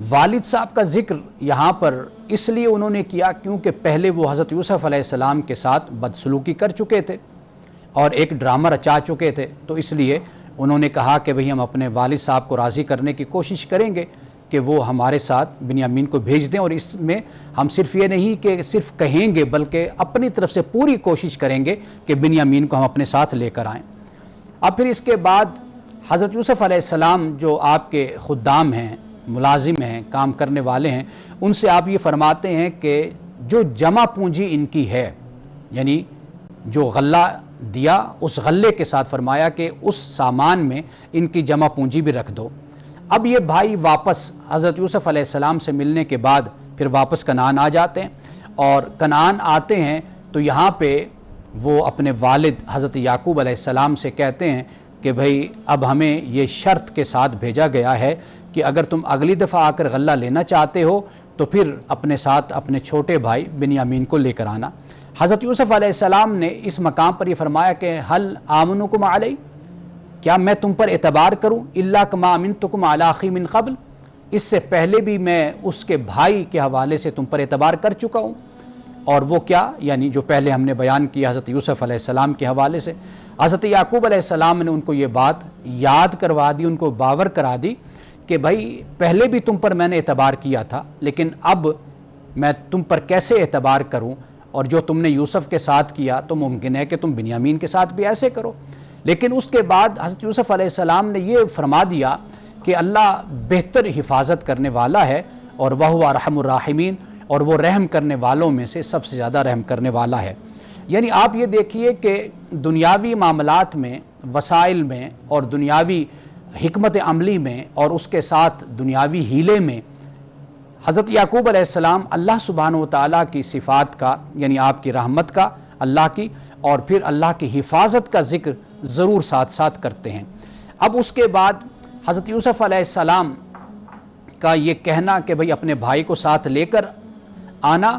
والد صاحب کا ذکر یہاں پر اس لیے انہوں نے کیا کیونکہ پہلے وہ حضرت یوسف علیہ السلام کے ساتھ بدسلوکی کر چکے تھے اور ایک ڈرامہ رچا چکے تھے، تو اس لیے انہوں نے کہا کہ بھئی ہم اپنے والد صاحب کو راضی کرنے کی کوشش کریں گے کہ وہ ہمارے ساتھ بنیامین کو بھیج دیں، اور اس میں ہم صرف یہ نہیں کہ صرف کہیں گے بلکہ اپنی طرف سے پوری کوشش کریں گے کہ بنیامین کو ہم اپنے ساتھ لے کر آئیں۔ اب پھر اس کے بعد حضرت یوسف علیہ السلام جو آپ کے خدام ہیں، ملازم ہیں، کام کرنے والے ہیں، ان سے آپ یہ فرماتے ہیں کہ جو جمع پونجی ان کی ہے، یعنی جو غلہ دیا اس غلے کے ساتھ فرمایا کہ اس سامان میں ان کی جمع پونجی بھی رکھ دو۔ اب یہ بھائی واپس حضرت یوسف علیہ السلام سے ملنے کے بعد پھر واپس کنعان آ جاتے ہیں، اور کنعان آتے ہیں تو یہاں پہ وہ اپنے والد حضرت یعقوب علیہ السلام سے کہتے ہیں کہ بھئی اب ہمیں یہ شرط کے ساتھ بھیجا گیا ہے کہ اگر تم اگلی دفعہ آ کر غلہ لینا چاہتے ہو تو پھر اپنے ساتھ اپنے چھوٹے بھائی بنیامین کو لے کر آنا۔ حضرت یوسف علیہ السلام نے اس مقام پر یہ فرمایا کہ حل آمنکم علی، کیا میں تم پر اعتبار کروں، الا کما امنتکم علی اخی من قبل، اس سے پہلے بھی میں اس کے بھائی کے حوالے سے تم پر اعتبار کر چکا ہوں، اور وہ کیا، یعنی جو پہلے ہم نے بیان کیا حضرت یوسف علیہ السلام کے حوالے سے۔ حضرت یعقوب علیہ السلام نے ان کو یہ بات یاد کروا دی، ان کو باور کرا دی کہ بھائی پہلے بھی تم پر میں نے اعتبار کیا تھا، لیکن اب میں تم پر کیسے اعتبار کروں، اور جو تم نے یوسف کے ساتھ کیا تو ممکن ہے کہ تم بنیامین کے ساتھ بھی ایسے کرو۔ لیکن اس کے بعد حضرت یوسف علیہ السلام نے یہ فرما دیا کہ اللہ بہتر حفاظت کرنے والا ہے، اور وہ ارحم الراحمین، اور وہ رحم کرنے والوں میں سے سب سے زیادہ رحم کرنے والا ہے۔ یعنی آپ یہ دیکھیے کہ دنیاوی معاملات میں، وسائل میں، اور دنیاوی حکمت عملی میں، اور اس کے ساتھ دنیاوی ہیلے میں حضرت یعقوب علیہ السلام اللہ سبحانہ و تعالیٰ کی صفات کا، یعنی آپ کی رحمت کا، اللہ کی، اور پھر اللہ کی حفاظت کا ذکر ضرور ساتھ ساتھ کرتے ہیں۔ اب اس کے بعد حضرت یوسف علیہ السلام کا یہ کہنا کہ بھئی اپنے بھائی کو ساتھ لے کر آنا،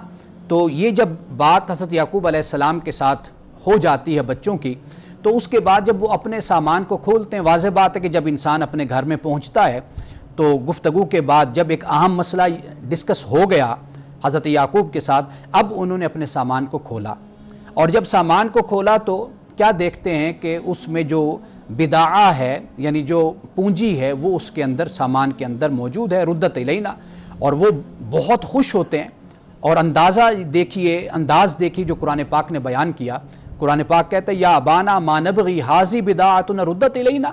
تو یہ جب بات حضرت یعقوب علیہ السلام کے ساتھ ہو جاتی ہے بچوں کی، تو اس کے بعد جب وہ اپنے سامان کو کھولتے ہیں، واضح بات ہے کہ جب انسان اپنے گھر میں پہنچتا ہے تو گفتگو کے بعد جب ایک اہم مسئلہ ڈسکس ہو گیا حضرت یعقوب کے ساتھ، اب انہوں نے اپنے سامان کو کھولا، اور جب سامان کو کھولا تو کیا دیکھتے ہیں کہ اس میں جو بدعہ ہے، یعنی جو پونجی ہے، وہ اس کے اندر، سامان کے اندر موجود ہے، ردت الینا، اور وہ بہت خوش ہوتے ہیں۔ اور انداز دیکھیے جو قرآن پاک نے بیان کیا، قرآن پاک کہتا ہے یا ابانا ما نبغی حاضی بدعاتنا ردت الینا،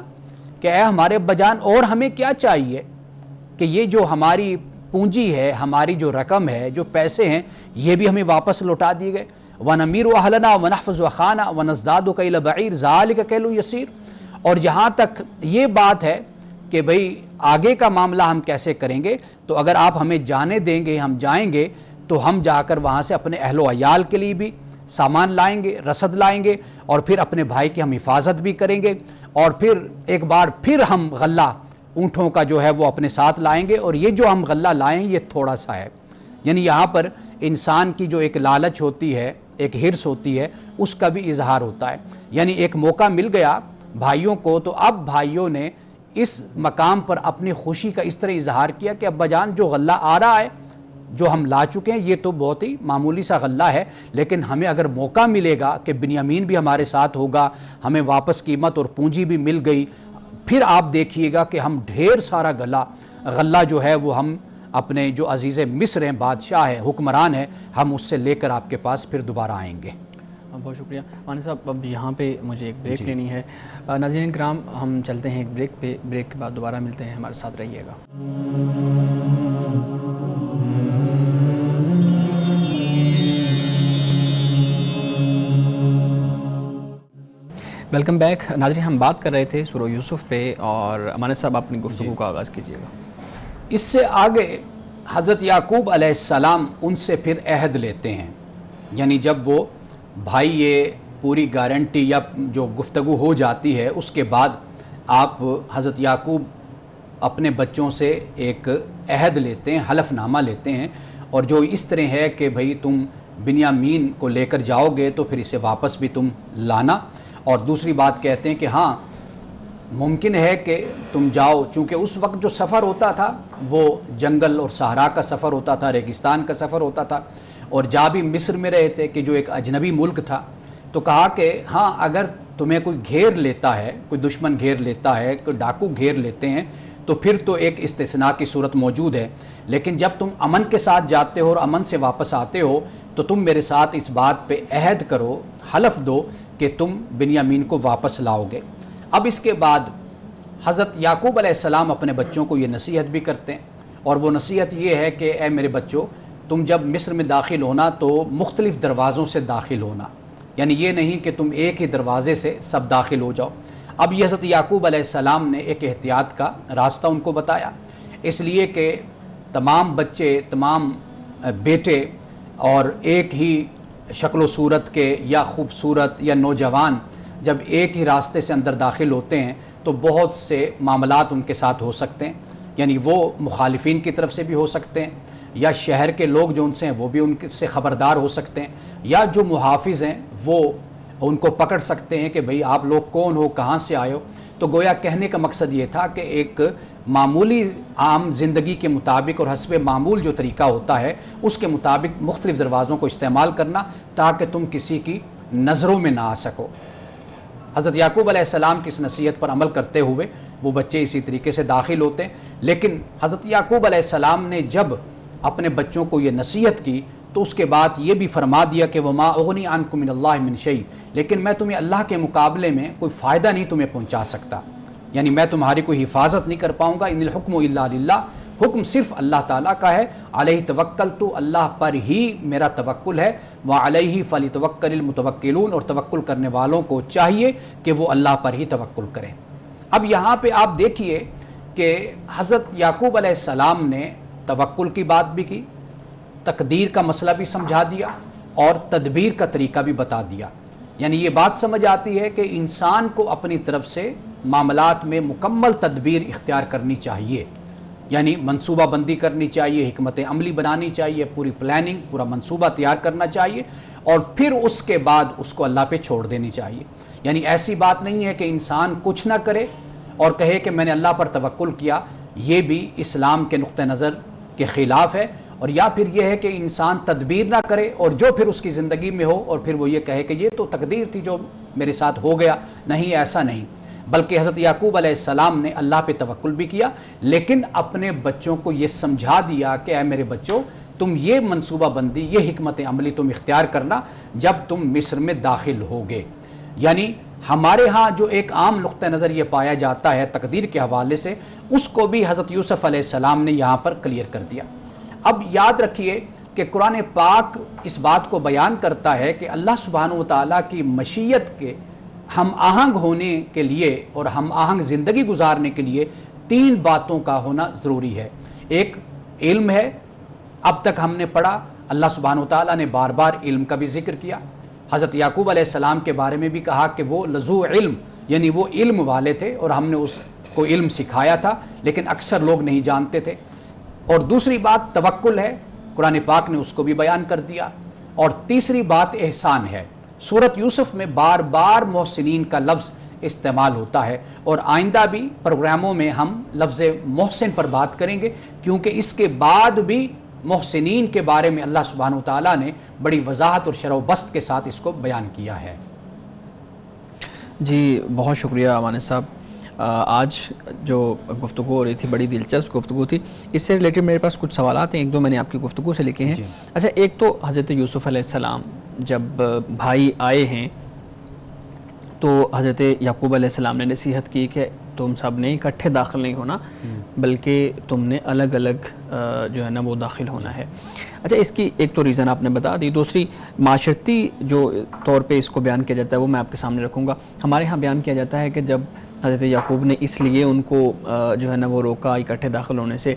کہ اے ہمارے ابا جان اور ہمیں کیا چاہیے کہ یہ جو ہماری پونجی ہے، ہماری جو رقم ہے، جو پیسے ہیں، یہ بھی ہمیں واپس لوٹا دیے گئے۔ وَنَمِيرُ أَهْلَنَا وَنَحْفَظُ أَخَانَا وَنَزْدَادُ كَيْلَ بَعِيرٍ ذَلِكَ كَيْلٌ يَسِيرٌ، اور جہاں تک یہ بات ہے کہ بھئی آگے کا معاملہ ہم کیسے کریں گے، تو اگر آپ ہمیں جانے دیں گے، ہم جائیں گے، تو ہم جا کر وہاں سے اپنے اہل و عیال کے لیے بھی سامان لائیں گے، رسد لائیں گے، اور پھر اپنے بھائی کی ہم حفاظت بھی کریں گے، اور پھر ایک بار پھر ہم غلہ اونٹوں کا جو ہے وہ اپنے ساتھ لائیں گے، اور یہ جو ہم غلہ لائیں یہ تھوڑا سا ہے۔ یعنی یہاں پر انسان کی جو ایک لالچ ہوتی ہے، ایک ہرس ہوتی ہے، اس کا بھی اظہار ہوتا ہے۔ یعنی ایک موقع مل گیا بھائیوں کو، تو اب بھائیوں نے اس مقام پر اپنی خوشی کا اس طرح اظہار کیا کہ ابا جان جو غلہ آ رہا ہے، جو ہم لا چکے ہیں، یہ تو بہت ہی معمولی سا غلہ ہے، لیکن ہمیں اگر موقع ملے گا کہ بنیامین بھی ہمارے ساتھ ہوگا، ہمیں واپس قیمت اور پونجی بھی مل گئی، پھر آپ دیکھیے گا کہ ہم ڈھیر سارا غلہ جو ہے وہ ہم اپنے جو عزیز مصر ہیں، بادشاہ ہے، حکمران ہے، ہم اس سے لے کر آپ کے پاس پھر دوبارہ آئیں گے۔ بہت شکریہ مانی صاحب، اب یہاں پہ مجھے ایک بریک لینی ہے۔ ناظرین کرام، ہم چلتے ہیں ایک بریک پہ، بریک کے بعد دوبارہ ملتے ہیں، ہمارے ساتھ رہیے گا۔ Welcome back. ناظرین، ہم بات کر رہے تھے سورہ یوسف پہ، اور امانت صاحب اپنی گفتگو کا آغاز کیجیے گا۔ اس سے آگے حضرت یعقوب علیہ السلام ان سے پھر عہد لیتے ہیں، یعنی جب وہ بھائی یہ پوری گارنٹی یا جو گفتگو ہو جاتی ہے، اس کے بعد آپ حضرت یعقوب اپنے بچوں سے ایک عہد لیتے ہیں، حلف نامہ لیتے ہیں، اور جو اس طرح ہے کہ بھئی تم بنیامین کو لے کر جاؤ گے تو پھر اسے واپس بھی تم لانا، اور دوسری بات کہتے ہیں کہ ہاں ممکن ہے کہ تم جاؤ، چونکہ اس وقت جو سفر ہوتا تھا وہ جنگل اور صحرا کا سفر ہوتا تھا، ریگستان کا سفر ہوتا تھا، اور جا بھی مصر میں رہے تھے کہ جو ایک اجنبی ملک تھا، تو کہا کہ ہاں اگر تمہیں کوئی گھیر لیتا ہے، کوئی دشمن گھیر لیتا ہے، کوئی ڈاکو گھیر لیتے ہیں، تو پھر تو ایک استثناء کی صورت موجود ہے، لیکن جب تم امن کے ساتھ جاتے ہو اور امن سے واپس آتے ہو تو تم میرے ساتھ اس بات پہ عہد کرو، حلف دو کہ تم بنیامین کو واپس لاؤ گے۔ اب اس کے بعد حضرت یعقوب علیہ السلام اپنے بچوں کو یہ نصیحت بھی کرتے ہیں، اور وہ نصیحت یہ ہے کہ اے میرے بچوں، تم جب مصر میں داخل ہونا تو مختلف دروازوں سے داخل ہونا، یعنی یہ نہیں کہ تم ایک ہی دروازے سے سب داخل ہو جاؤ۔ اب یہ حضرت یعقوب علیہ السلام نے ایک احتیاط کا راستہ ان کو بتایا، اس لیے کہ تمام بچے، تمام بیٹے اور ایک ہی شکل و صورت کے یا خوبصورت یا نوجوان جب ایک ہی راستے سے اندر داخل ہوتے ہیں تو بہت سے معاملات ان کے ساتھ ہو سکتے ہیں، یعنی وہ مخالفین کی طرف سے بھی ہو سکتے ہیں، یا شہر کے لوگ جو ان سے ہیں وہ بھی ان سے خبردار ہو سکتے ہیں، یا جو محافظ ہیں وہ ان کو پکڑ سکتے ہیں کہ بھئی آپ لوگ کون ہو، کہاں سے آئے ہو۔ تو گویا کہنے کا مقصد یہ تھا کہ ایک معمولی عام زندگی کے مطابق اور حسب معمول جو طریقہ ہوتا ہے اس کے مطابق مختلف دروازوں کو استعمال کرنا تاکہ تم کسی کی نظروں میں نہ آ سکو۔ حضرت یعقوب علیہ السلام کی اس نصیحت پر عمل کرتے ہوئے وہ بچے اسی طریقے سے داخل ہوتے ہیں، لیکن حضرت یعقوب علیہ السلام نے جب اپنے بچوں کو یہ نصیحت کی تو اس کے بعد یہ بھی فرما دیا کہ وما اغنی عنکم من اللہ من شیء، لیکن میں تمہیں اللہ کے مقابلے میں کوئی فائدہ نہیں تمہیں پہنچا سکتا، یعنی میں تمہاری کوئی حفاظت نہیں کر پاؤں گا۔ ان الحکم الا للہ، حکم صرف اللہ تعالیٰ کا ہے۔ علیہ توکلت، اللہ پر ہی میرا توکل ہے۔ وعلیہ فلیتوکل المتوکلون، اور توکل کرنے والوں کو چاہیے کہ وہ اللہ پر ہی توکل کریں۔ اب یہاں پہ آپ دیکھیے کہ حضرت یعقوب علیہ السلام نے توکل کی بات بھی کی، تقدیر کا مسئلہ بھی سمجھا دیا اور تدبیر کا طریقہ بھی بتا دیا، یعنی یہ بات سمجھ آتی ہے کہ انسان کو اپنی طرف سے معاملات میں مکمل تدبیر اختیار کرنی چاہیے، یعنی منصوبہ بندی کرنی چاہیے، حکمت عملی بنانی چاہیے، پوری پلاننگ، پورا منصوبہ تیار کرنا چاہیے، اور پھر اس کے بعد اس کو اللہ پہ چھوڑ دینی چاہیے۔ یعنی ایسی بات نہیں ہے کہ انسان کچھ نہ کرے اور کہے کہ میں نے اللہ پر توکل کیا، یہ بھی اسلام کے نقطہ نظر کے خلاف ہے، اور یا پھر یہ ہے کہ انسان تدبیر نہ کرے اور جو پھر اس کی زندگی میں ہو اور پھر وہ یہ کہے کہ یہ تو تقدیر تھی جو میرے ساتھ ہو گیا۔ نہیں، ایسا نہیں، بلکہ حضرت یعقوب علیہ السلام نے اللہ پہ توکل بھی کیا، لیکن اپنے بچوں کو یہ سمجھا دیا کہ اے میرے بچوں، تم یہ منصوبہ بندی، یہ حکمت عملی تم اختیار کرنا جب تم مصر میں داخل ہوگے۔ یعنی ہمارے ہاں جو ایک عام نقطہ نظر یہ پایا جاتا ہے تقدیر کے حوالے سے، اس کو بھی حضرت یوسف علیہ السلام نے یہاں پر کلیئر کر دیا۔ اب یاد رکھیے کہ قرآن پاک اس بات کو بیان کرتا ہے کہ اللہ سبحانہ و تعالیٰ کی مشیت کے ہم آہنگ ہونے کے لیے اور ہم آہنگ زندگی گزارنے کے لیے 3 باتوں کا ہونا ضروری ہے۔ ایک علم ہے، اب تک ہم نے پڑھا، اللہ سبحانہ و تعالیٰ نے بار بار علم کا بھی ذکر کیا۔ حضرت یعقوب علیہ السلام کے بارے میں بھی کہا کہ وہ لذو علم، یعنی وہ علم والے تھے اور ہم نے اس کو علم سکھایا تھا، لیکن اکثر لوگ نہیں جانتے تھے۔ اور دوسری بات توکل ہے، قرآن پاک نے اس کو بھی بیان کر دیا۔ اور تیسری بات احسان ہے، سورۃ یوسف میں بار بار محسنین کا لفظ استعمال ہوتا ہے، اور آئندہ بھی پروگراموں میں ہم لفظ محسن پر بات کریں گے، کیونکہ اس کے بعد بھی محسنین کے بارے میں اللہ سبحانہ و تعالیٰ نے بڑی وضاحت اور شرح و بسط کے ساتھ اس کو بیان کیا ہے۔ جی بہت شکریہ امان صاحب، آج جو گفتگو ہو رہی تھی بڑی دلچسپ گفتگو تھی۔ اس سے ریلیٹڈ میرے پاس کچھ سوالات ہیں، ایک دو میں نے آپ کی گفتگو سے لکھے ہیں۔ اچھا، ایک تو حضرت یوسف علیہ السلام جب بھائی آئے ہیں تو حضرت یعقوب علیہ السلام نے نصیحت کی کہ تم سب نے اکٹھے داخل نہیں ہونا، بلکہ تم نے الگ الگ جو ہے نا وہ داخل ہونا ہے۔ اچھا، اس کی ایک تو ریزن آپ نے بتا دی، دوسری معاشرتی جو طور پہ اس کو بیان کیا جاتا ہے وہ میں آپ کے سامنے رکھوں گا۔ ہمارے ہاں بیان کیا جاتا ہے کہ جب حضرت یعقوب نے اس لیے ان کو جو ہے نا وہ روکا اکٹھے داخل ہونے سے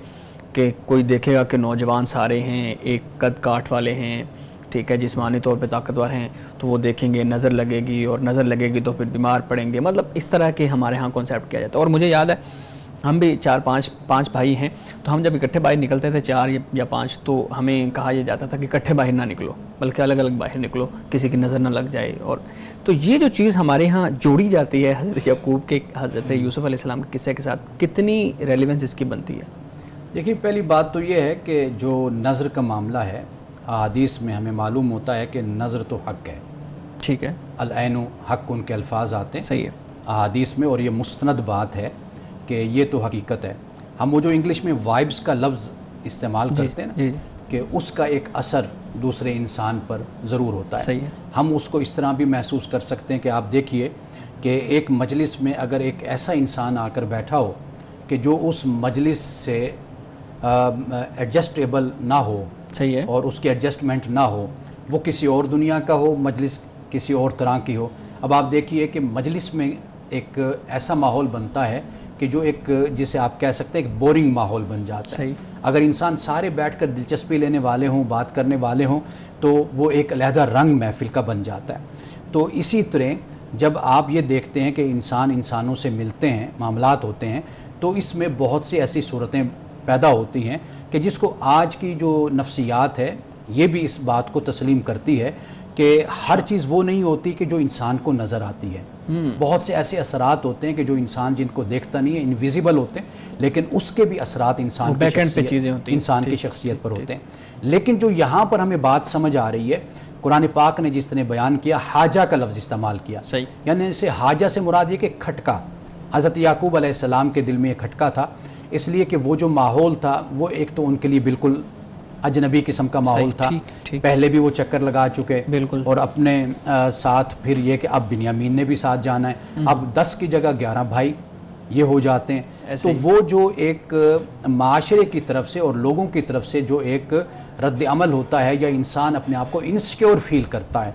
کہ کوئی دیکھے گا کہ نوجوان سارے ہیں، ایک قد کاٹ والے ہیں، ٹھیک ہے، جسمانی طور پہ طاقتور ہیں، تو وہ دیکھیں گے، نظر لگے گی، اور نظر لگے گی تو پھر بیمار پڑیں گے، مطلب اس طرح کے ہمارے ہاں کانسیپٹ کیا جاتا ہے۔ اور مجھے یاد ہے ہم بھی 4-5 بھائی ہیں، تو ہم جب اکٹھے باہر نکلتے تھے 4 یا 5، تو ہمیں کہا یہ جاتا تھا کہ اکٹھے باہر نہ نکلو، بلکہ الگ الگ باہر نکلو، کسی کی نظر نہ لگ جائے. اور تو یہ جو چیز ہمارے ہاں جوڑی جاتی ہے حضرت یعقوب کے حضرت یوسف علیہ السلام کے قصے کے ساتھ، کتنی ریلیونس اس کی بنتی ہے؟ دیکھیے، پہلی بات تو یہ ہے کہ جو نظر کا معاملہ ہے، احادیث میں ہمیں معلوم ہوتا ہے کہ نظر تو حق ہے. ٹھیک ہے، العین حق ان کے الفاظ آتے ہیں صحیح ہے، احادیث میں، اور یہ مستند بات ہے کہ یہ تو حقیقت ہے. ہم وہ جو انگلش میں وائبس کا لفظ استعمال کرتے ہیں نا، جی کہ اس کا ایک اثر دوسرے انسان پر ضرور ہوتا ہے. صحیح ہے. ہم ہم اس کو اس طرح بھی محسوس کر سکتے ہیں کہ آپ دیکھیے کہ ایک مجلس میں اگر ایک ایسا انسان آ کر بیٹھا ہو کہ جو اس مجلس سے ایڈجسٹیبل نہ ہو، صحیح ہے، اور اس کی ایڈجسٹمنٹ نہ ہو، وہ کسی اور دنیا کا ہو، مجلس کسی اور طرح کی ہو. اب آپ دیکھیے کہ مجلس میں ایک ایسا ماحول بنتا ہے کہ جو ایک جسے آپ کہہ سکتے ہیں ایک بورنگ ماحول بن جاتا ہے. صحیح. اگر انسان سارے بیٹھ کر دلچسپی لینے والے ہوں، بات کرنے والے ہوں، تو وہ ایک علیحدہ رنگ محفل کا بن جاتا ہے. تو اسی طرح جب آپ یہ دیکھتے ہیں کہ انسان انسانوں سے ملتے ہیں، معاملات ہوتے ہیں، تو اس میں بہت سی ایسی صورتیں پیدا ہوتی ہیں کہ جس کو آج کی جو نفسیات ہے یہ بھی اس بات کو تسلیم کرتی ہے کہ ہر چیز وہ نہیں ہوتی کہ جو انسان کو نظر آتی ہے. بہت سے ایسے اثرات ہوتے ہیں کہ جو انسان جن کو دیکھتا نہیں ہے، انویزیبل ہوتے ہیں، لیکن اس کے بھی اثرات انسان کی شخصیت پر ہوتے ہیں. لیکن جو یہاں پر ہمیں بات سمجھ آ رہی ہے، قرآن پاک نے جس نے بیان کیا، حاجہ کا لفظ استعمال کیا. یعنی اسے حاجہ سے مراد یہ کہ کھٹکا. حضرت یعقوب علیہ السلام کے دل میں ایک کھٹکا تھا، اس لیے کہ وہ جو ماحول تھا وہ ایک تو ان کے لیے بالکل اجنبی قسم کا ماحول تھا. پہلے بھی وہ چکر لگا چکے، بالکل، اور اپنے ساتھ پھر یہ کہ اب بنیامین نے بھی ساتھ جانا ہے. اب 10 کی جگہ 11 بھائی یہ ہو جاتے ہیں. تو وہ جو ایک معاشرے کی طرف سے اور لوگوں کی طرف سے جو ایک رد عمل ہوتا ہے، یا انسان اپنے آپ کو انسیکیور فیل کرتا ہے،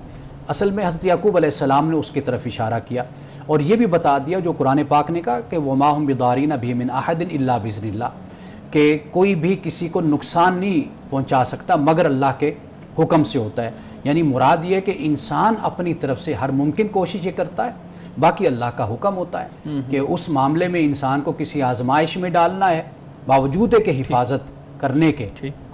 اصل میں حضرت یعقوب علیہ السلام نے اس کی طرف اشارہ کیا اور یہ بھی بتا دیا جو قرآن پاک نے کہا کہ وَمَا هُمْ بِضَارِينَ بِهِ مِنْ أَحَدٍ إِلَّا بِإِذْنِ اللَّهِ، کہ کوئی بھی کسی کو نقصان نہیں پہنچا سکتا مگر اللہ کے حکم سے ہوتا ہے. یعنی مراد یہ کہ انسان اپنی طرف سے ہر ممکن کوشش یہ کرتا ہے، باقی اللہ کا حکم ہوتا ہے کہ اس معاملے میں انسان کو کسی آزمائش میں ڈالنا ہے، باوجود ہے کہ حفاظت کرنے کے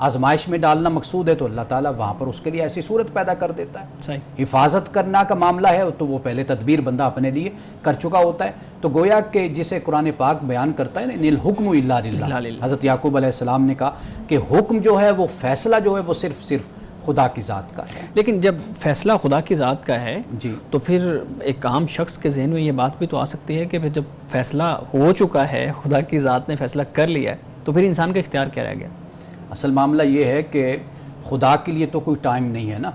آزمائش میں ڈالنا مقصود ہے، تو اللہ تعالیٰ وہاں پر اس کے لیے ایسی صورت پیدا کر دیتا ہے. حفاظت کرنا کا معاملہ ہے تو وہ پہلے تدبیر بندہ اپنے لیے کر چکا ہوتا ہے. تو گویا کہ جسے قرآن پاک بیان کرتا ہے نا، الحکم الا للہ، حضرت یعقوب علیہ السلام نے کہا کہ حکم جو ہے، وہ فیصلہ جو ہے، وہ صرف خدا کی ذات کا ہے. لیکن جب فیصلہ خدا کی ذات کا ہے جی، تو پھر ایک عام شخص کے ذہن میں یہ بات بھی تو آ سکتی ہے کہ پھر جب فیصلہ ہو چکا ہے، خدا کی ذات نے فیصلہ کر لیا ہے، تو پھر انسان کا اختیار کیا رہ گیا؟ اصل معاملہ یہ ہے کہ خدا کے لیے تو کوئی ٹائم نہیں ہے نا،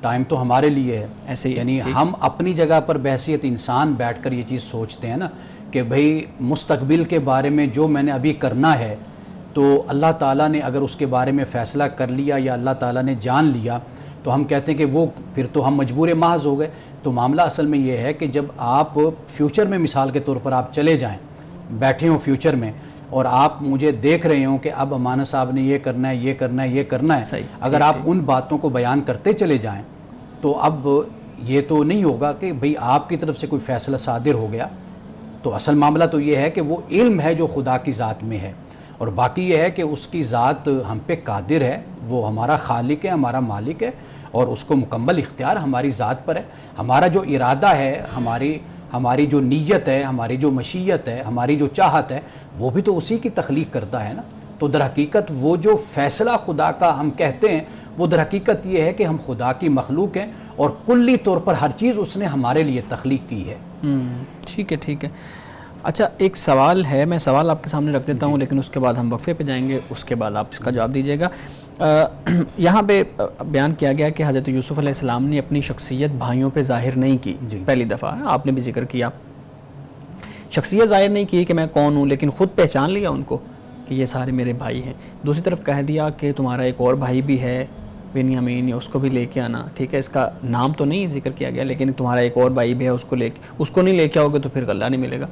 ٹائم تو ہمارے لیے ہے. ایسے ہی یعنی ہم اپنی جگہ پر بحیثیت انسان بیٹھ کر یہ چیز سوچتے ہیں نا کہ بھئی مستقبل کے بارے میں جو میں نے ابھی کرنا ہے، تو اللہ تعالیٰ نے اگر اس کے بارے میں فیصلہ کر لیا یا اللہ تعالیٰ نے جان لیا، تو ہم کہتے ہیں کہ وہ پھر تو ہم مجبور محض ہو گئے. تو معاملہ اصل میں یہ ہے کہ جب آپ فیوچر میں مثال کے طور پر آپ چلے جائیں، بیٹھے ہوں فیوچر میں، اور آپ مجھے دیکھ رہے ہوں کہ اب امانہ صاحب نے یہ کرنا ہے، یہ کرنا ہے، یہ کرنا ہے، اگر آپ ان باتوں کو بیان کرتے چلے جائیں تو اب یہ تو نہیں ہوگا کہ بھئی آپ کی طرف سے کوئی فیصلہ صادر ہو گیا. تو اصل معاملہ تو یہ ہے کہ وہ علم ہے جو خدا کی ذات میں ہے، اور باقی یہ ہے کہ اس کی ذات ہم پہ قادر ہے، وہ ہمارا خالق ہے، ہمارا مالک ہے، اور اس کو مکمل اختیار ہماری ذات پر ہے. ہمارا جو ارادہ ہے، ہماری جو نیت ہے، ہماری جو مشیت ہے، ہماری جو چاہت ہے، وہ بھی تو اسی کی تخلیق کرتا ہے نا. تو در حقیقت وہ جو فیصلہ خدا کا ہم کہتے ہیں، وہ در حقیقت یہ ہے کہ ہم خدا کی مخلوق ہیں اور کلی طور پر ہر چیز اس نے ہمارے لیے تخلیق کی ہے. ٹھیک ہے، ٹھیک ہے. اچھا، ایک سوال ہے، میں سوال آپ کے سامنے رکھ دیتا ہوں، لیکن اس کے بعد ہم وقفے پہ جائیں گے، اس کے بعد آپ اس کا جواب دیجیے گا. یہاں پہ بیان کیا گیا کہ حضرت یوسف علیہ السلام نے اپنی شخصیت بھائیوں پہ ظاہر نہیں کی. پہلی دفعہ آپ نے بھی ذکر کیا، شخصیت ظاہر نہیں کی کہ میں کون ہوں، لیکن خود پہچان لیا ان کو کہ یہ سارے میرے بھائی ہیں. دوسری طرف کہہ دیا کہ تمہارا ایک اور بھائی بھی ہے بنیامین، اس کو بھی لے کے آنا. ٹھیک ہے، اس کا نام تو نہیں ذکر کیا گیا، لیکن تمہارا ایک اور بھائی بھی ہے، اس کو نہیں لے کے آؤ گے تو پھر غلہ نہیں ملے گا.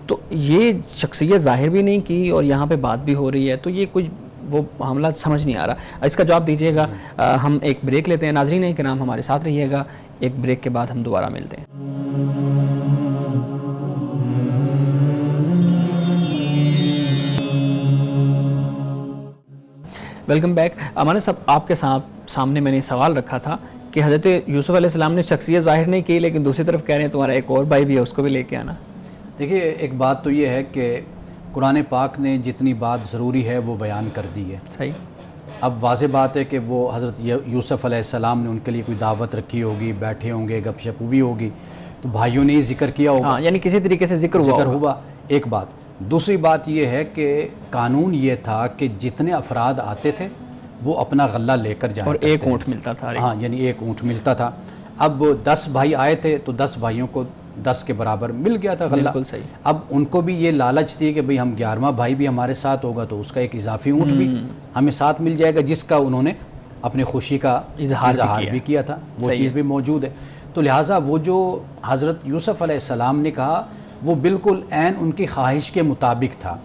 تو یہ شخصیت ظاہر بھی نہیں کی اور یہاں پہ بات بھی ہو رہی ہے، تو یہ کچھ وہ معاملہ سمجھ نہیں آ رہا. اس کا جواب دیجیے گا. ہم ایک بریک لیتے ہیں. ناظرین کرام ہمارے ساتھ رہیے گا، ایک بریک کے بعد ہم دوبارہ ملتے ہیں. Welcome back. ہمارے صاحب آپ کے سامنے میں نے سوال رکھا تھا کہ حضرت یوسف علیہ السلام نے شخصیت ظاہر نہیں کی، لیکن دوسری طرف کہہ رہے ہیں تمہارا ایک اور بھائی بھی ہے، اس کو بھی لے کے آنا. دیکھیے ایک بات تو یہ ہے کہ قرآن پاک نے جتنی بات ضروری ہے وہ بیان کر دی ہے. صحیح. اب واضح بات ہے کہ وہ حضرت یوسف علیہ السلام نے ان کے لیے کوئی دعوت رکھی ہوگی، بیٹھے ہوں گے، گپ شپ ہوئی ہوگی، تو بھائیوں نے یہ ذکر کیا ہوگا. یعنی کسی طریقے سے ذکر ہوا. ایک بات. دوسری بات یہ ہے کہ قانون یہ تھا کہ جتنے افراد آتے تھے وہ اپنا غلہ لے کر جائیں اور ایک اونٹ ملتا تھا. ہاں یعنی ایک اونٹ ملتا تھا. اب 10 بھائی آئے تھے تو 10 بھائیوں کو 10 کے برابر مل گیا تھا غلہ. بالکل صحیح. اب ان کو بھی یہ لالچ تھی کہ بھئی ہم 11واں بھائی بھی ہمارے ساتھ ہوگا تو اس کا ایک اضافی اونٹ بھی ہمیں ساتھ مل جائے گا، جس کا انہوں نے اپنی خوشی کا اظہار بھی کیا تھا. وہ چیز بھی موجود ہے. تو لہٰذا وہ جو حضرت یوسف علیہ السلام نے کہا وہ بالکل عین ان کی خواہش کے مطابق تھا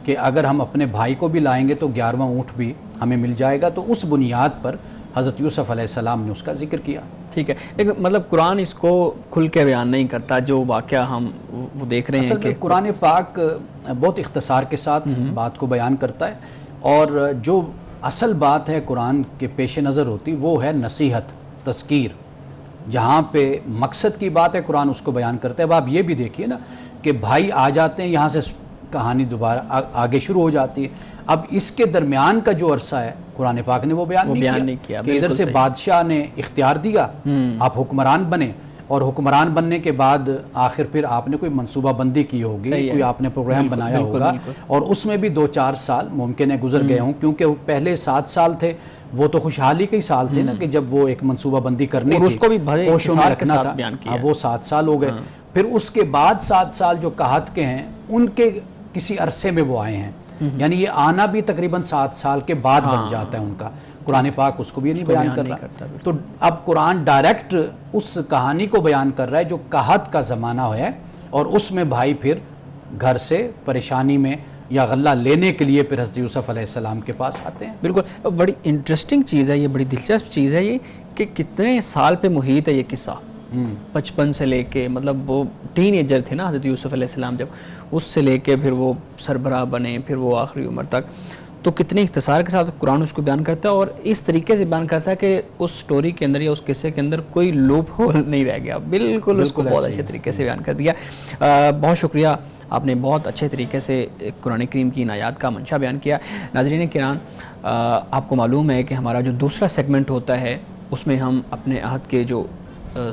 کہ اگر ہم اپنے بھائی کو بھی لائیں گے تو 11واں اونٹ بھی ہمیں مل جائے گا. تو اس بنیاد پر حضرت یوسف علیہ السلام نے اس کا ذکر کیا. ٹھیک ہے. لیکن مطلب قرآن اس کو کھل کے بیان نہیں کرتا، جو واقعہ ہم وہ دیکھ رہے ہیں کہ قرآن پاک بہت اختصار کے ساتھ بات کو بیان کرتا ہے، اور جو اصل بات ہے قرآن کے پیش نظر ہوتی وہ ہے نصیحت، تذکیر. جہاں پہ مقصد کی بات ہے قرآن اس کو بیان کرتا ہے. اب آپ یہ بھی دیکھیے نا کہ بھائی آ جاتے ہیں، یہاں سے کہانی دوبارہ آگے شروع ہو جاتی ہے. اب اس کے درمیان کا جو عرصہ ہے قرآن پاک نے وہ بیان نہیں کیا کہ ادھر سے بادشاہ نے اختیار دیا آپ حکمران بنے، اور حکمران بننے کے بعد آخر پھر آپ نے کوئی منصوبہ بندی کی ہوگی، کوئی آپ نے پروگرام بنایا ہوگا، اور اس میں بھی 2-4 سال ممکن ہے گزر گئے ہوں، کیونکہ پہلے 7 سال تھے وہ تو خوشحالی کے ہی سال تھے نا کہ جب وہ ایک منصوبہ بندی کرنی تھی، اس کو بھی ہوشوں میں رکھنا تھا. وہ 7 سال ہو گئے. پھر اس کے بعد 7 سال جو قحط کے ہیں ان کے کسی عرصے میں وہ آئے ہیں، یعنی یہ آنا بھی تقریباً 7 سال کے بعد بن جاتا ہے ان کا. قرآن پاک اس کو بھی نہیں بیان کر رہا. تو اب قرآن ڈائریکٹ اس کہانی کو بیان کر رہا ہے جو قحط کا زمانہ ہے، اور اس میں بھائی پھر گھر سے پریشانی میں یا غلہ لینے کے لیے پھر حضرت یوسف علیہ السلام کے پاس آتے ہیں. بالکل. بڑی انٹرسٹنگ چیز ہے یہ، بڑی دلچسپ چیز ہے یہ کہ کتنے سال پہ محیط ہے یہ قصہ. 55 سے لے کے، مطلب وہ ٹین ایجر تھے نا حضرت یوسف علیہ السلام جب، اس سے لے کے پھر وہ سربراہ بنے، پھر وہ آخری عمر تک. تو کتنے اختصار کے ساتھ قرآن اس کو بیان کرتا ہے، اور اس طریقے سے بیان کرتا ہے کہ اس سٹوری کے اندر یا اس قصے کے اندر کوئی لوپ ہول نہیں رہ گیا. بالکل اس کو بہت اچھے طریقے سے بیان کر دیا. بہت شکریہ، آپ نے بہت اچھے طریقے سے قرآن کریم کی عنایات کا منشا بیان کیا. ناظرین کرام، آپ کو معلوم ہے کہ ہمارا جو دوسرا سیگمنٹ ہوتا ہے اس میں ہم اپنے عہد کے جو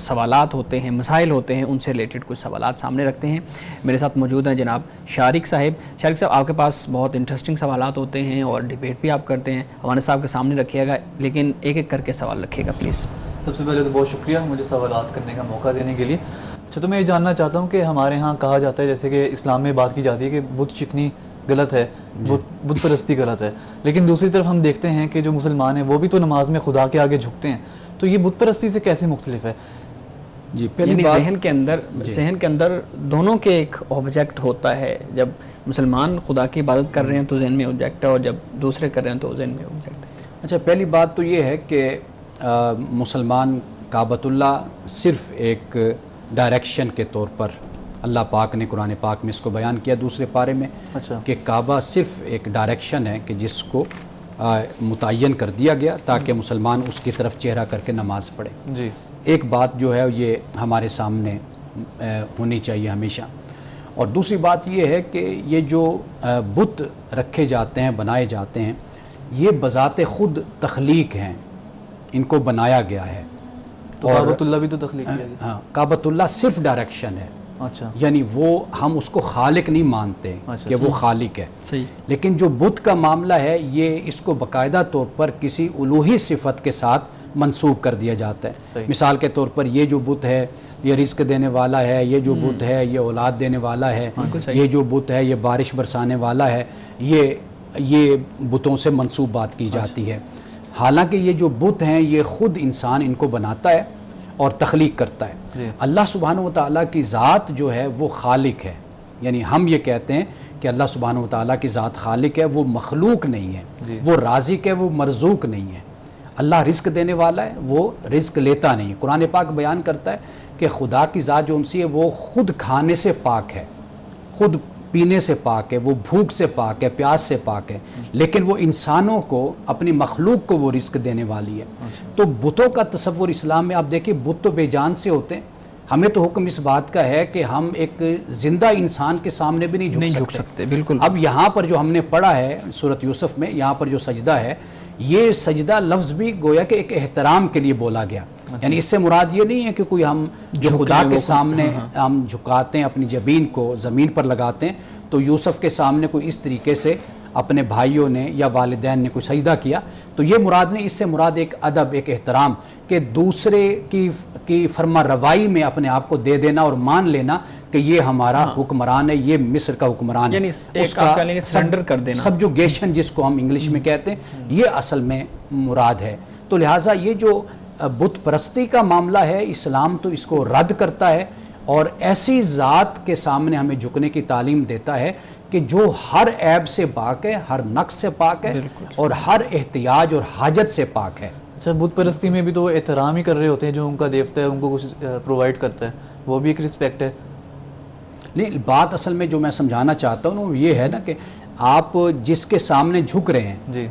سوالات ہوتے ہیں، مسائل ہوتے ہیں، ان سے ریلیٹڈ کچھ سوالات سامنے رکھتے ہیں. میرے ساتھ موجود ہیں جناب شارق صاحب. شارق صاحب، آپ کے پاس بہت انٹرسٹنگ سوالات ہوتے ہیں اور ڈیبیٹ بھی آپ کرتے ہیں. ہمارے صاحب کے سامنے رکھیے گا، لیکن ایک ایک کر کے سوال رکھیے گا پلیز. سب سے پہلے تو بہت شکریہ مجھے سوالات کرنے کا موقع دینے کے لیے. اچھا، تو میں یہ جاننا چاہتا ہوں کہ ہمارے ہاں کہا جاتا ہے، جیسے کہ اسلام میں بات کی جاتی ہے کہ بت شکنی غلط ہے، بت پرستی غلط ہے، لیکن دوسری طرف ہم دیکھتے ہیں کہ جو مسلمان ہیں وہ بھی تو نماز میں خدا کے آگے جھکتے ہیں. تو یہ بت پرستی سے کیسے مختلف ہے؟ جی، پہلی ذہن کے اندر دونوں کے ایک آبجیکٹ ہوتا ہے. جب مسلمان خدا کی عبادت کر رہے ہیں تو ذہن میں آبجیکٹ ہے، اور جب دوسرے کر رہے ہیں تو ذہن میں آبجیکٹ ہے. اچھا، پہلی بات تو یہ ہے کہ مسلمان کعبۃ اللہ صرف ایک ڈائریکشن کے طور پر اللہ پاک نے قرآن پاک میں اس کو بیان کیا دوسرے پارے میں. اچھا. کہ کعبہ صرف ایک ڈائریکشن ہے کہ جس کو متعین کر دیا گیا تاکہ مسلمان اس کی طرف چہرہ کر کے نماز پڑھے. جی. ایک بات جو ہے یہ ہمارے سامنے ہونی چاہیے ہمیشہ. اور دوسری بات یہ ہے کہ یہ جو بت رکھے جاتے ہیں، بنائے جاتے ہیں، یہ بذات خود تخلیق ہیں، ان کو بنایا گیا ہے. تو کعبۃ اللہ بھی تو تخلیق ہے. ہاں، کعبۃ اللہ صرف ڈائریکشن ہے. اچھا. یعنی وہ ہم اس کو خالق نہیں مانتے کہ وہ خالق ہے. صحیح. لیکن جو بت کا معاملہ ہے یہ اس کو باقاعدہ طور پر کسی الوہی صفت کے ساتھ منسوب کر دیا جاتا ہے. صحیح. مثال کے طور پر یہ جو بت ہے یہ رزق دینے والا ہے، یہ جو بت ہے یہ اولاد دینے والا ہے، یہ جو بت ہے یہ بارش برسانے والا ہے. یہ بتوں سے منسوب بات کی جاتی ہے. حالانکہ یہ جو بت ہیں یہ خود انسان ان کو بناتا ہے اور تخلیق کرتا ہے. جی. اللہ سبحانہ و تعالیٰ کی ذات جو ہے وہ خالق ہے. یعنی ہم یہ کہتے ہیں کہ اللہ سبحانہ و تعالیٰ کی ذات خالق ہے، وہ مخلوق نہیں ہے. جی. وہ رازق ہے، وہ مرزوق نہیں ہے. اللہ رزق دینے والا ہے، وہ رزق لیتا نہیں. قرآن پاک بیان کرتا ہے کہ خدا کی ذات جو ان سی ہے وہ خود کھانے سے پاک ہے، خود پینے سے پاک ہے، وہ بھوک سے پاک ہے، پیاس سے پاک ہے، لیکن وہ انسانوں کو، اپنی مخلوق کو وہ رزق دینے والی ہے۔ تو بتوں کا تصور اسلام میں آپ دیکھیں، بت تو بے جان سے ہوتے ہیں، ہمیں تو حکم اس بات کا ہے کہ ہم ایک زندہ انسان کے سامنے بھی نہیں جھک سکتے۔ بالکل۔ اب یہاں پر جو ہم نے پڑھا ہے سورۃ یوسف میں، یہاں پر جو سجدہ ہے، یہ سجدہ لفظ بھی گویا کہ ایک احترام کے لیے بولا گیا، یعنی اس سے مراد یہ نہیں ہے کہ کوئی ہم جو خدا کے سامنے ہم جھکاتے ہیں اپنی جبین کو زمین پر لگاتے ہیں، تو یوسف کے سامنے کوئی اس طریقے سے اپنے بھائیوں نے یا والدین نے کوئی سجدہ کیا، تو یہ مراد نہیں، اس سے مراد ایک ادب، ایک احترام کہ دوسرے کی فرما روائی میں اپنے آپ کو دے دینا اور مان لینا کہ یہ ہمارا حکمران ہے، یہ مصر کا حکمران ہے، یعنی اس کا سرنڈر کر دینا، سبجوگیشن جس کو ہم انگلش میں کہتے ہیں، یہ اصل میں مراد ہے۔ تو لہٰذا یہ جو بت پرستی کا معاملہ ہے، اسلام تو اس کو رد کرتا ہے اور ایسی ذات کے سامنے ہمیں جھکنے کی تعلیم دیتا ہے کہ جو ہر عیب سے پاک ہے، ہر نقص سے پاک ہے اور ہر احتیاج اور حاجت سے پاک ہے۔ اچھا، بت پرستی میں بھی تو وہ احترام ہی کر رہے ہوتے ہیں، جو ان کا دیوتا ہے ان کو کچھ پرووائڈ کرتا ہے، وہ بھی ایک رسپیکٹ ہے۔ نہیں، بات اصل میں جو میں سمجھانا چاہتا ہوں وہ یہ ہے نا کہ آپ جس کے سامنے جھک رہے ہیں، جی،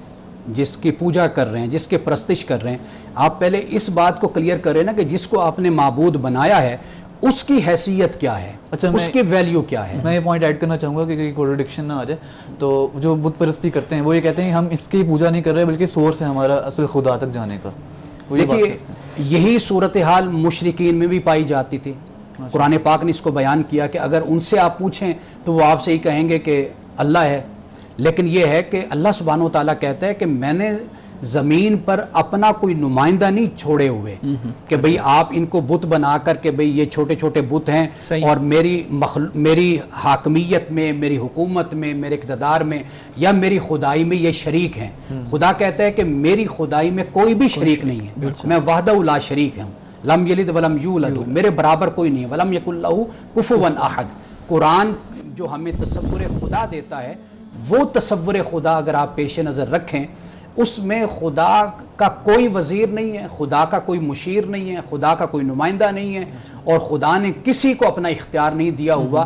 جس کی پوجا کر رہے ہیں، جس کے پرستش کر رہے ہیں، آپ پہلے اس بات کو کلیئر کریں نا کہ جس کو آپ نے معبود بنایا ہے اس کی حیثیت کیا ہے، اچھا، اس کی ویلیو کیا ہے۔ میں یہ پوائنٹ ایڈ کرنا چاہوں گا کہ کوئی کنٹرڈکشن نہ آ جائے۔ تو جو بت پرستی کرتے ہیں وہ یہ کہتے ہیں کہ ہم اس کی پوجا نہیں کر رہے بلکہ سورس ہے ہمارا اصل خدا تک جانے کا۔ دیکھیے، یہی صورتحال مشرکین میں بھی پائی جاتی تھی۔ قرآن پاک نے اس کو بیان کیا کہ اگر ان سے آپ پوچھیں تو وہ آپ سے ہی کہیں گے کہ اللہ ہے، لیکن یہ ہے کہ اللہ سبحانہ و تعالیٰ کہتا ہے کہ میں نے زمین پر اپنا کوئی نمائندہ نہیں چھوڑے ہوئے کہ بھئی آپ ان کو بت بنا کر کے بھئی یہ چھوٹے چھوٹے بت ہیں اور میری حاکمیت میں، میری حکومت میں، میرے اقتدار میں یا میری خدائی میں یہ شریک ہیں۔ خدا کہتا ہے کہ میری خدائی میں کوئی بھی شریک نہیں ہے، میں وحدہ لا شریک ہوں، لم یلد ولم یولد، میرے برابر کوئی نہیں ہے، ولم یکن لہ کفوا احد۔ قرآن جو ہمیں تصور خدا دیتا ہے، وہ تصور خدا اگر آپ پیش نظر رکھیں، اس میں خدا کا کوئی وزیر نہیں ہے، خدا کا کوئی مشیر نہیں ہے، خدا کا کوئی نمائندہ نہیں ہے، اور خدا نے کسی کو اپنا اختیار نہیں دیا ہوا،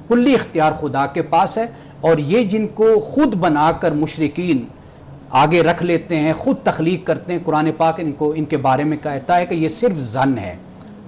کلی اختیار خدا کے پاس ہے۔ اور یہ جن کو خود بنا کر مشرکین آگے رکھ لیتے ہیں، خود تخلیق کرتے ہیں، قرآن پاک ان کے بارے میں کہتا ہے کہ یہ صرف ظن ہے،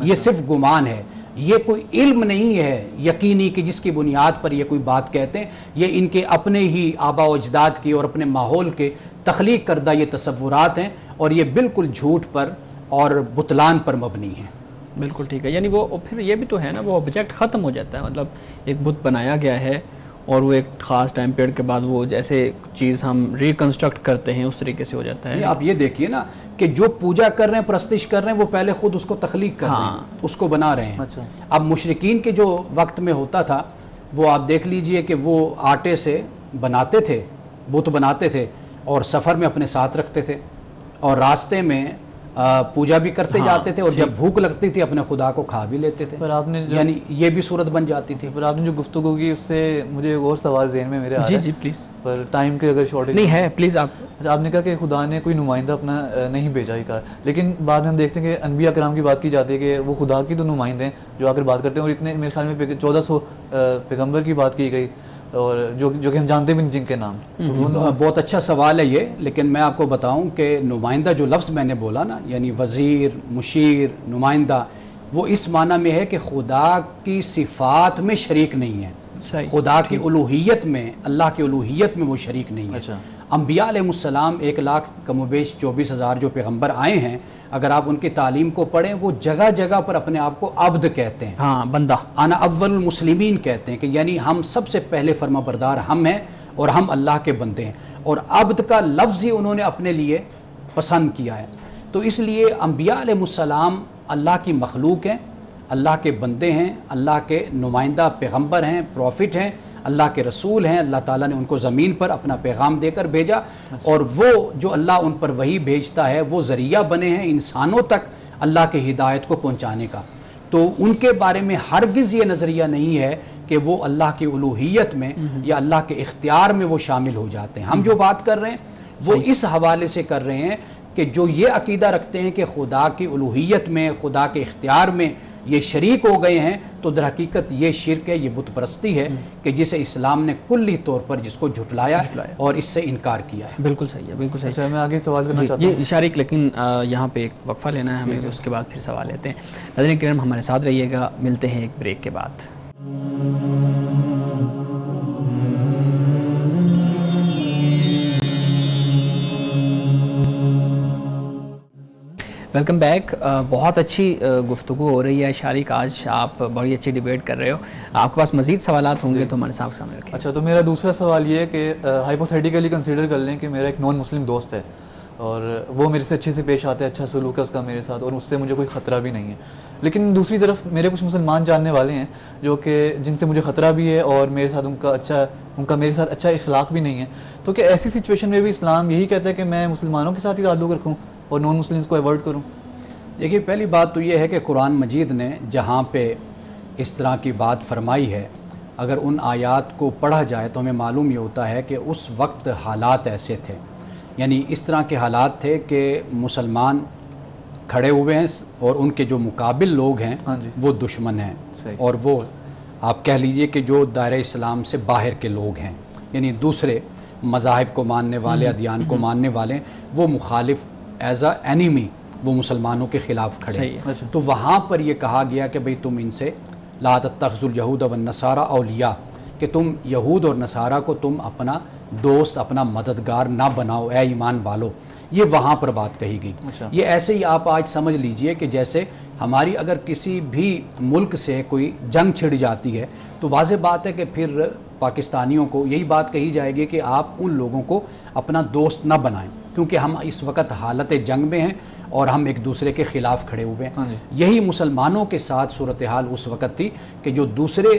یہ صرف گمان ہے، یہ کوئی علم نہیں ہے یقینی کہ جس کی بنیاد پر یہ کوئی بات کہتے ہیں، یہ ان کے اپنے ہی آباء و اجداد کی اور اپنے ماحول کے تخلیق کردہ یہ تصورات ہیں، اور یہ بالکل جھوٹ پر اور بطلان پر مبنی ہیں۔ بالکل ٹھیک ہے، یعنی وہ پھر یہ بھی تو ہے نا، وہ آبجیکٹ ختم ہو جاتا ہے، مطلب ایک بت بنایا گیا ہے اور وہ ایک خاص ٹائم پیریڈ کے بعد وہ جیسے چیز ہم ریکنسٹرکٹ کرتے ہیں اس طریقے سے ہو جاتا ہے۔ آپ یہ دیکھیے نا کہ جو پوجا کر رہے ہیں، پرستش کر رہے ہیں، وہ پہلے خود اس کو تخلیق کر رہے ہیں، اس کو بنا رہے ہیں۔ اب مشرکین کے جو وقت میں ہوتا تھا، وہ آپ دیکھ لیجئے کہ وہ آٹے سے بناتے تھے، بت بناتے تھے اور سفر میں اپنے ساتھ رکھتے تھے اور راستے میں پوجا بھی کرتے جاتے تھے، اور جب بھوک لگتی تھی اپنے خدا کو کھا بھی لیتے تھے، یعنی یہ بھی صورت بن جاتی تھی۔ پر آپ نے جو گفتگو کی اس سے مجھے ایک اور سوال ذہن میں میرے آ رہا ہے۔ جی پلیز، پر ٹائم کے اگر شارٹیج نہیں ہے، پلیز آپ نے کہا کہ خدا نے کوئی نمائندہ اپنا نہیں بھیجا ہی کہا، لیکن بعد میں ہم دیکھتے ہیں کہ انبیاء کرام کی بات کی جاتی ہے کہ وہ خدا کی تو نمائندے ہیں جو آ کر بات کرتے ہیں، اور اتنے میرے خیال میں 1400 پیغمبر کی بات کی گئی، اور جو کہ ہم جانتے بھی نہیں جن کے نام۔ بہت اچھا سوال ہے یہ، لیکن میں آپ کو بتاؤں کہ نمائندہ جو لفظ میں نے بولا نا، یعنی وزیر، مشیر، نمائندہ، وہ اس معنی میں ہے کہ خدا کی صفات میں شریک نہیں ہے، خدا کی الوہیت میں، اللہ کی الوہیت میں وہ شریک نہیں ہے۔ انبیاء علیہ السلام 1,00,000 کم و بیش 24,000 جو پیغمبر آئے ہیں، اگر آپ ان کی تعلیم کو پڑھیں، وہ جگہ جگہ پر اپنے آپ کو عبد کہتے ہیں، بندہ، انا اول المسلمین کہتے ہیں کہ یعنی ہم سب سے پہلے فرما بردار ہم ہیں اور ہم اللہ کے بندے ہیں، اور عبد کا لفظ ہی انہوں نے اپنے لیے پسند کیا ہے۔ تو اس لیے انبیاء علیہ السلام اللہ کی مخلوق ہیں، اللہ کے بندے ہیں، اللہ کے نمائندہ پیغمبر ہیں، پروفٹ ہیں، اللہ کے رسول ہیں، اللہ تعالیٰ نے ان کو زمین پر اپنا پیغام دے کر بھیجا، اور وہ جو اللہ ان پر وحی بھیجتا ہے وہ ذریعہ بنے ہیں انسانوں تک اللہ کی ہدایت کو پہنچانے کا۔ تو ان کے بارے میں ہرگز یہ نظریہ نہیں ہے کہ وہ اللہ کی الوہیت میں یا اللہ کے اختیار میں وہ شامل ہو جاتے ہیں۔ ہم جو بات کر رہے ہیں وہ اس حوالے سے کر رہے ہیں کہ جو یہ عقیدہ رکھتے ہیں کہ خدا کی الوہیت میں، خدا کے اختیار میں یہ شریک ہو گئے ہیں تو در حقیقت یہ شرک ہے، یہ بت پرستی ہے کہ جسے اسلام نے کلی طور پر جس کو جھٹلایا اور اس سے انکار کیا ہے۔ بالکل صحیح ہے، بالکل صحیح۔ اچھا میں آگے سوال کرنا چاہتا ہوں یہ شارق، لیکن یہاں پہ ایک وقفہ لینا ہے ہمیں، اس کے بعد پھر سوال لیتے ہیں۔ ناظرین کرام ہمارے ساتھ رہیے گا، ملتے ہیں ایک بریک کے بعد۔ Welcome back. بہت اچھی گفتگو ہو رہی ہے شارق، آج آپ بڑی اچھی ڈیبیٹ کر رہے ہو، آپ کے پاس مزید سوالات ہوں گے تو ہمارے سامنے رکھیں۔ اچھا تو میرا دوسرا سوال یہ ہے کہ ہائپوتھیٹیکلی کنسیڈر کر لیں کہ میرا ایک نان مسلم دوست ہے اور وہ میرے سے اچھے سے پیش آتا ہے، اچھا سلوک ہے اس کا میرے ساتھ اور اس سے مجھے کوئی خطرہ بھی نہیں ہے، لیکن دوسری طرف میرے کچھ مسلمان جاننے والے ہیں جو کہ جن سے مجھے خطرہ بھی ہے اور میرے ساتھ ان کا میرے ساتھ اچھا اخلاق بھی نہیں ہے، تو کیا ایسی سچویشن میں بھی اسلام یہی کہتا ہے کہ میں مسلمانوں کے ساتھ ہی تعلق رکھوں اور نان مسلمس کو ایوائڈ کروں؟ دیکھیے پہلی بات تو یہ ہے کہ قرآن مجید نے جہاں پہ اس طرح کی بات فرمائی ہے، اگر ان آیات کو پڑھا جائے تو ہمیں معلوم یہ ہوتا ہے کہ اس وقت حالات ایسے تھے، یعنی اس طرح کے حالات تھے کہ مسلمان کھڑے ہوئے ہیں اور ان کے جو مقابل لوگ ہیں وہ دشمن ہیں، اور وہ آپ کہہ لیجئے کہ جو دائرہ اسلام سے باہر کے لوگ ہیں، یعنی دوسرے مذاہب کو ماننے والے، ادیان کو ماننے والے، وہ مخالف ایز اے اینیمی وہ مسلمانوں کے خلاف کھڑے ہیں۔ تو وہاں پر یہ کہا گیا کہ بھئی تم ان سے لا تتخذوا اليہود والنصارى اولیاء، کہ تم یہود اور نصارہ کو تم اپنا دوست، اپنا مددگار نہ بناؤ اے ایمان والو، یہ وہاں پر بات کہی گئی۔ یہ ایسے ہی آپ آج سمجھ لیجئے کہ جیسے ہماری اگر کسی بھی ملک سے کوئی جنگ چھڑ جاتی ہے تو واضح بات ہے کہ پھر پاکستانیوں کو یہی بات کہی جائے گی کہ آپ ان لوگوں کو اپنا دوست نہ بنائیں، کیونکہ ہم اس وقت حالت جنگ میں ہیں اور ہم ایک دوسرے کے خلاف کھڑے ہوئے ہیں۔ یہی مسلمانوں کے ساتھ صورتحال اس وقت تھی کہ جو دوسرے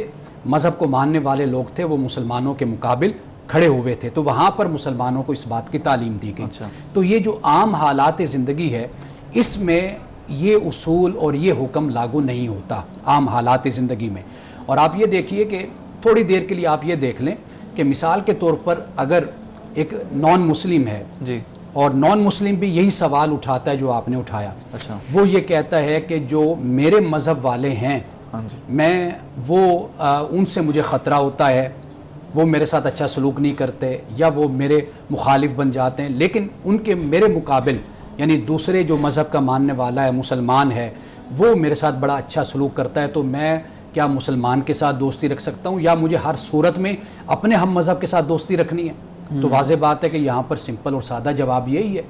مذہب کو ماننے والے لوگ تھے وہ مسلمانوں کے مقابل کھڑے ہوئے تھے، تو وہاں پر مسلمانوں کو اس بات کی تعلیم دی گئی۔ تو یہ جو عام حالات زندگی ہے اس میں یہ اصول اور یہ حکم لاگو نہیں ہوتا عام حالات زندگی میں۔ اور آپ یہ دیکھیے کہ تھوڑی دیر کے لیے آپ یہ دیکھ لیں کہ مثال کے طور پر اگر ایک نان مسلم ہے اور نان مسلم بھی یہی سوال اٹھاتا ہے جو آپ نے اٹھایا، وہ یہ کہتا ہے کہ جو میرے مذہب والے ہیں میں وہ ان سے مجھے خطرہ ہوتا ہے، وہ میرے ساتھ اچھا سلوک نہیں کرتے یا وہ میرے مخالف بن جاتے ہیں، لیکن ان کے میرے مقابل یعنی دوسرے جو مذہب کا ماننے والا ہے، مسلمان ہے، وہ میرے ساتھ بڑا اچھا سلوک کرتا ہے، تو میں کیا مسلمان کے ساتھ دوستی رکھ سکتا ہوں یا مجھے ہر صورت میں اپنے ہم مذہب کے ساتھ دوستی رکھنی ہے؟ تو واضح بات ہے کہ یہاں پر سمپل اور سادہ جواب یہی ہے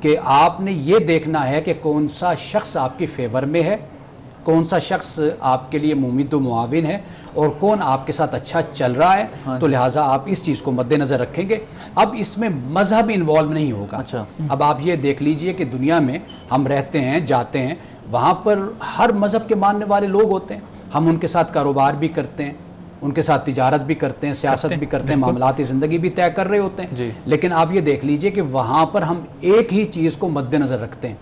کہ آپ نے یہ دیکھنا ہے کہ کون سا شخص آپ کے فیور میں ہے، کون سا شخص آپ کے لیے ممید و معاون ہے اور کون آپ کے ساتھ اچھا چل رہا ہے، تو لہٰذا آپ اس چیز کو مد نظر رکھیں گے۔ اب اس میں مذہب انوالو نہیں ہوگا۔ اب آپ یہ دیکھ لیجئے کہ دنیا میں ہم رہتے ہیں، جاتے ہیں، وہاں پر ہر مذہب کے ماننے والے لوگ ہوتے ہیں، ہم ان کے ساتھ کاروبار بھی کرتے ہیں، ان کے ساتھ تجارت بھی کرتے ہیں، سیاست بھی کرتے ہیں، معاملات زندگی بھی طے کر رہے ہوتے ہیں، لیکن آپ یہ دیکھ لیجئے کہ وہاں پر ہم ایک ہی چیز کو مد نظر رکھتے ہیں۔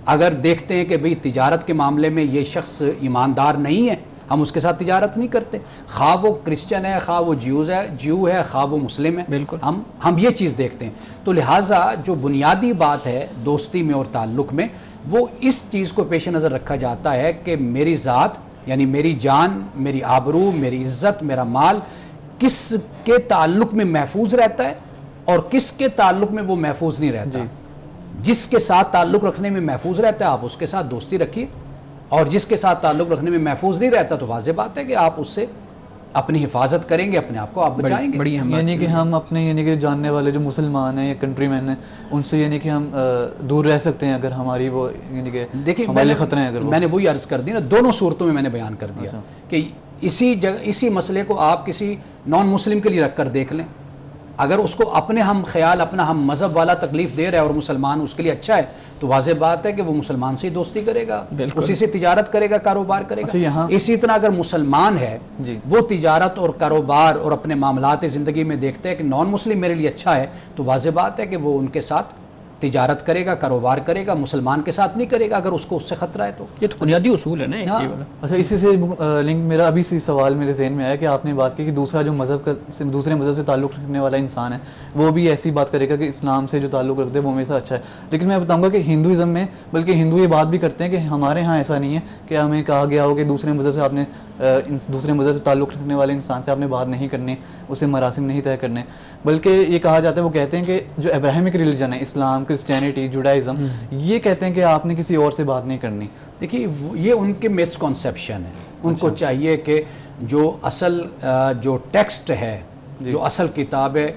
اگر دیکھتے ہیں کہ بھئی تجارت کے معاملے میں یہ شخص ایماندار نہیں ہے، ہم اس کے ساتھ تجارت نہیں کرتے، خواہ وہ کرسچن ہے، خواہ وہ جیو ہے، خواہ وہ مسلم ہے، بالکل ہم یہ چیز دیکھتے ہیں۔ تو لہٰذا جو بنیادی بات ہے دوستی میں اور تعلق میں، وہ اس چیز کو پیش نظر رکھا جاتا ہے کہ میری ذات یعنی میری جان، میری آبرو، میری عزت، میرا مال کس کے تعلق میں محفوظ رہتا ہے اور کس کے تعلق میں وہ محفوظ نہیں رہتا۔ جس کے ساتھ تعلق رکھنے میں محفوظ رہتا ہے آپ اس کے ساتھ دوستی رکھیے، اور جس کے ساتھ تعلق رکھنے میں محفوظ نہیں رہتا تو واضح بات ہے کہ آپ اس سے اپنی حفاظت کریں گے، اپنے آپ کو آپ بچائیں گے۔ یعنی کہ ہم اپنے یعنی کہ جاننے والے جو مسلمان ہیں یا کنٹری مین ہیں ان سے یعنی کہ ہم دور رہ سکتے ہیں اگر ہماری وہ یعنی کہ دیکھیں خطرے ہیں۔ اگر میں نے وہی عرض کر دی نا، دونوں صورتوں میں نے بیان کر دیا کہ اسی مسئلے کو آپ کسی نان مسلم کے لیے رکھ کر دیکھ لیں، اگر اس کو اپنے ہم خیال، اپنا ہم مذہب والا تکلیف دے رہا ہے اور مسلمان اس کے لیے اچھا ہے تو واضح بات ہے کہ وہ مسلمان سے ہی دوستی کرے گا، اسی سے تجارت کرے گا، کاروبار کرے گا۔ اسی طرح اگر مسلمان ہے وہ تجارت اور کاروبار اور اپنے معاملات زندگی میں دیکھتے ہیں کہ نان مسلم میرے لیے اچھا ہے تو واضح بات ہے کہ وہ ان کے ساتھ تجارت کرے گا، کاروبار کرے گا، مسلمان کے ساتھ نہیں کرے گا اگر اس کو اس سے خطرہ ہے تو. یہ تو بنیادی اصول ہے نا ایک ہاں. یہ والا. اچھا، اسی سے لنک میرا ابھی سے سوال میرے ذہن میں آیا کہ آپ نے بات کی کہ دوسرا جو دوسرے مذہب سے تعلق رکھنے والا انسان ہے وہ بھی ایسی بات کرے گا کہ اسلام سے جو تعلق رکھتے ہیں وہ ہمیشہ اچھا ہے. لیکن میں بتاؤں گا کہ ہندوازم میں بلکہ ہندو یہ بات بھی کرتے ہیں کہ ہمارے ہاں ایسا نہیں ہے کہ ہمیں کہا گیا ہو کہ دوسرے مذہب سے آپ نے دوسرے مذہب سے تعلق رکھنے والے انسان سے آپ نے بات نہیں کرنی، اسے مراسم نہیں طے کرنے، بلکہ یہ کہا جاتا ہے، وہ کہتے ہیں کہ جو ابراہیمک ریلیجن ہے، اسلام، کرسچینٹی، جوڈائزم، یہ کہتے ہیں کہ آپ نے کسی اور سے بات نہیں کرنی. دیکھیے یہ ان کے مسکنسیپشن ہے. ان کو چاہیے کہ جو اصل جو ٹیکسٹ ہے، جو اصل کتاب ہے،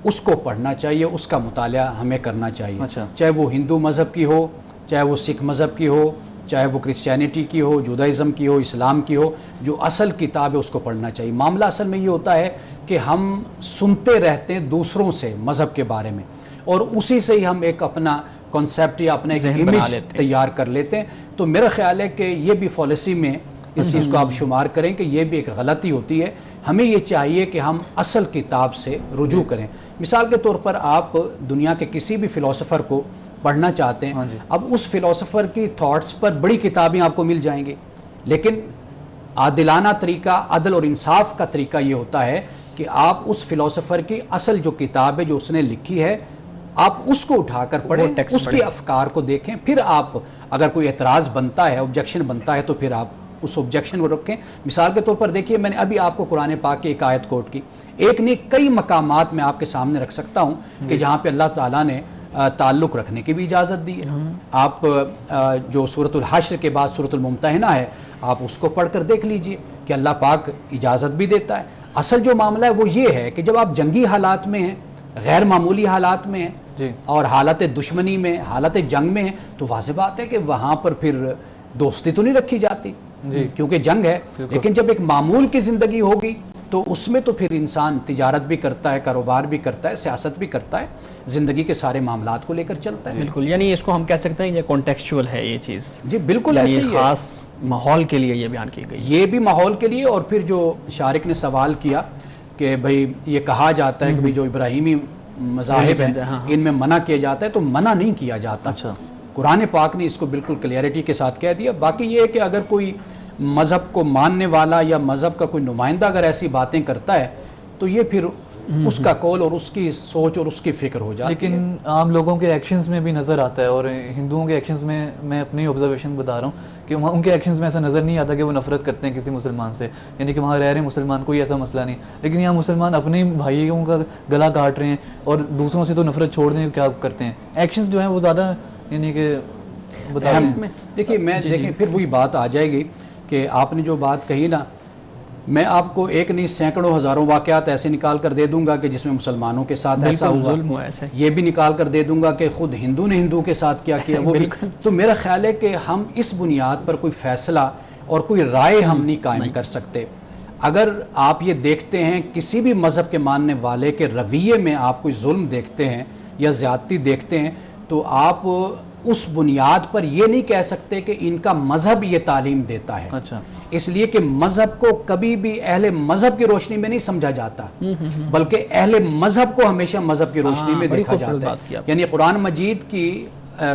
اس کو پڑھنا چاہیے، اس کا مطالعہ ہمیں کرنا چاہیے. چاہے وہ ہندو مذہب کی ہو، چاہے وہ سکھ مذہب کی ہو، چاہے وہ کرسچینٹی کی ہو، جودائزم کی ہو، اسلام کی ہو، جو اصل کتاب ہے اس کو پڑھنا چاہیے. معاملہ اصل میں یہ ہوتا ہے کہ ہم سنتے رہتے ہیں دوسروں سے مذہب کے بارے میں، اور اسی سے ہی ہم ایک اپنا کانسیپٹ یا اپنا ایک امیج تیار کر لیتے ہیں. تو میرا خیال ہے کہ یہ بھی پالیسی میں اس چیز کو آپ شمار کریں کہ یہ بھی ایک غلطی ہوتی ہے. ہمیں یہ چاہیے کہ ہم اصل کتاب سے رجوع کریں. مثال کے طور پر آپ دنیا کے کسی بھی فلاسفر کو پڑھنا چاہتے ہیں، اب اس فلاسفر کی تھاٹس پر بڑی کتابیں آپ کو مل جائیں گی، لیکن عادلانہ طریقہ، عدل اور انصاف کا طریقہ یہ ہوتا ہے کہ آپ اس فلاسفر کی اصل جو کتاب ہے جو اس نے لکھی ہے، آپ اس کو اٹھا کر پڑھیں، اس کے افکار کو دیکھیں، پھر آپ اگر کوئی اعتراض بنتا ہے، آبجیکشن بنتا ہے، تو پھر آپ اس آبجیکشن کو رکھیں. مثال کے طور پر دیکھیے، میں نے ابھی آپ کو قرآن پاک کی ایک آیت کوٹ کی، ایک نہیں کئی مقامات میں آپ کے سامنے رکھ سکتا ہوں کہ جہاں پہ اللہ تعالیٰ نے تعلق رکھنے کی بھی اجازت دی ہے. آپ جو سورۃ الحشر کے بعد سورۃ الممتحنہ ہے، آپ اس کو پڑھ کر دیکھ لیجئے کہ اللہ پاک اجازت بھی دیتا ہے. اصل جو معاملہ ہے وہ یہ ہے کہ جب آپ جنگی حالات میں ہیں، غیر معمولی حالات میں ہیں اور حالت دشمنی میں، حالت جنگ میں ہیں، تو واضح بات ہے کہ وہاں پر پھر دوستی تو نہیں رکھی جاتی کیونکہ جنگ ہے. لیکن جب ایک معمول کی زندگی ہوگی تو اس میں تو پھر انسان تجارت بھی کرتا ہے، کاروبار بھی کرتا ہے، سیاست بھی کرتا ہے، زندگی کے سارے معاملات کو لے کر چلتا ہے. بالکل، یعنی اس کو ہم کہہ سکتے ہیں یہ کانٹیکسچوئل ہے یہ چیز. جی بالکل ایسے ہی ہے، خاص ماحول کے لیے یہ بیان کی گئی. یہ بھی ماحول کے لیے. اور پھر جو شارک نے سوال کیا کہ بھئی یہ کہا جاتا ہے کہ جو ابراہیمی مذاہب ہیں ان میں منع کیا جاتا ہے، تو منع نہیں کیا جاتا. قرآن پاک نے اس کو بالکل کلیئرٹی کے ساتھ کہہ دیا. باقی یہ ہے کہ اگر کوئی مذہب کو ماننے والا یا مذہب کا کوئی نمائندہ اگر ایسی باتیں کرتا ہے تو یہ پھر اس کا قول اور اس کی سوچ اور اس کی فکر ہو جاتی ہے. لیکن عام لوگوں کے ایکشنز میں بھی نظر آتا ہے، اور ہندوؤں کے ایکشنز میں اپنی آبزرویشن بتا رہا ہوں کہ ان کے ایکشنز میں ایسا نظر نہیں آتا کہ وہ نفرت کرتے ہیں کسی مسلمان سے، یعنی کہ وہاں رہ رہے مسلمان کوئی ایسا مسئلہ نہیں. لیکن یہاں مسلمان اپنے بھائیوں کا گلا کاٹ رہے ہیں اور دوسروں سے تو نفرت چھوڑ دیں، کیا کرتے ہیں. ایکشنز جو ہیں وہ زیادہ یعنی کہ دیکھیں پھر وہی بات آ جائے گی کہ آپ نے جو بات کہی نا، میں آپ کو ایک نہیں سینکڑوں ہزاروں واقعات ایسے نکال کر دے دوں گا کہ جس میں مسلمانوں کے ساتھ ایسا ہوا، یہ بھی نکال کر دے دوں گا کہ خود ہندو نے ہندو کے ساتھ کیا کیا وہ بھی. تو میرا خیال ہے کہ ہم اس بنیاد پر کوئی فیصلہ اور کوئی رائے ہم نہیں قائم کر سکتے. اگر آپ یہ دیکھتے ہیں کسی بھی مذہب کے ماننے والے کے رویے میں آپ کوئی ظلم دیکھتے ہیں یا زیادتی دیکھتے ہیں، تو آپ اس بنیاد پر یہ نہیں کہہ سکتے کہ ان کا مذہب یہ تعلیم دیتا ہے. اس لیے کہ مذہب کو کبھی بھی اہل مذہب کی روشنی میں نہیں سمجھا جاتا، بلکہ اہل مذہب کو ہمیشہ مذہب کی روشنی میں دیکھا جاتا ہے. یعنی قرآن مجید کی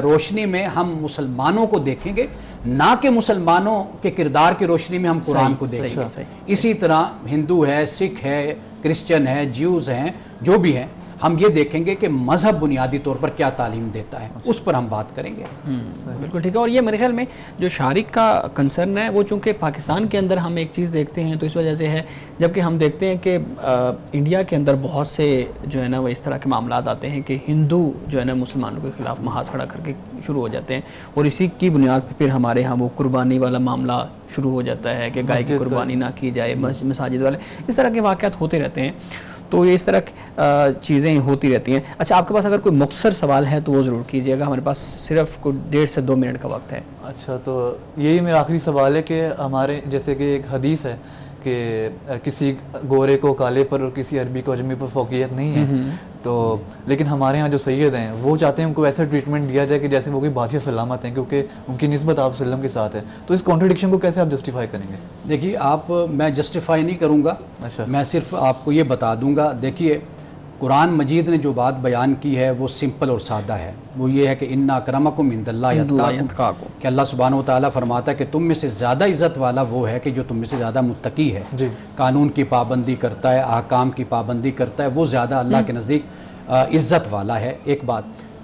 روشنی میں ہم مسلمانوں کو دیکھیں گے، نہ کہ مسلمانوں کے کردار کی روشنی میں ہم قرآن کو دیکھیں گے. اسی طرح ہندو ہے، سکھ ہے، کرسچن ہے، جیوز ہیں، جو بھی ہیں، ہم یہ دیکھیں گے کہ مذہب بنیادی طور پر کیا تعلیم دیتا ہے، اس پر ہم بات کریں گے. بالکل ٹھیک ہے. اور یہ میرے خیال میں جو شارک کا کنسرن ہے وہ چونکہ پاکستان کے اندر ہم ایک چیز دیکھتے ہیں تو اس وجہ سے ہے، جبکہ ہم دیکھتے ہیں کہ انڈیا کے اندر بہت سے جو ہے نا وہ اس طرح کے معاملات آتے ہیں کہ ہندو جو ہے نا مسلمانوں کے خلاف محاذ کھڑا کر کے شروع ہو جاتے ہیں، اور اسی کی بنیاد پہ پھر ہمارے ہاں وہ قربانی والا معاملہ شروع ہو جاتا ہے کہ گائے کی قربانی نہ کی جائے، مساجد والے اس طرح کے واقعات ہوتے رہتے ہیں. تو یہ اس طرح چیزیں ہوتی رہتی ہیں. اچھا، آپ کے پاس اگر کوئی مختصر سوال ہے تو وہ ضرور کیجیے گا، ہمارے پاس صرف 1.5 سے 2 منٹ کا وقت ہے. اچھا، تو یہی میرا آخری سوال ہے کہ ہمارے جیسے کہ ایک حدیث ہے کہ کسی گورے کو کالے پر اور کسی عربی کو اجمی پر فوقیت نہیں ہے، تو لیکن ہمارے ہاں جو سید ہیں وہ چاہتے ہیں ان کو ایسا ٹریٹمنٹ دیا جائے کہ جیسے وہ کوئی باسی سلامت ہیں، کیونکہ ان کی نسبت آپ صلی اللہ علیہ وسلم کے ساتھ ہے. تو اس کانٹرڈکشن کو کیسے آپ جسٹیفائی کریں گے؟ دیکھیے، میں جسٹیفائی نہیں کروں گا، میں صرف آپ کو یہ بتا دوں گا. دیکھیے، قرآن مجید نے جو بات بیان کی ہے وہ سمپل اور سادہ ہے. وہ یہ ہے کہ انا اکرمکم عند اللہ اتقاکم، کہ اللہ سبحانہ و تعالیٰ فرماتا ہے کہ تم میں سے زیادہ عزت والا وہ ہے کہ جو تم میں سے زیادہ متقی ہے، جی قانون کی پابندی کرتا ہے، احکام کی پابندی کرتا ہے، وہ زیادہ اللہ کے نزدیک عزت والا ہے. ایک بات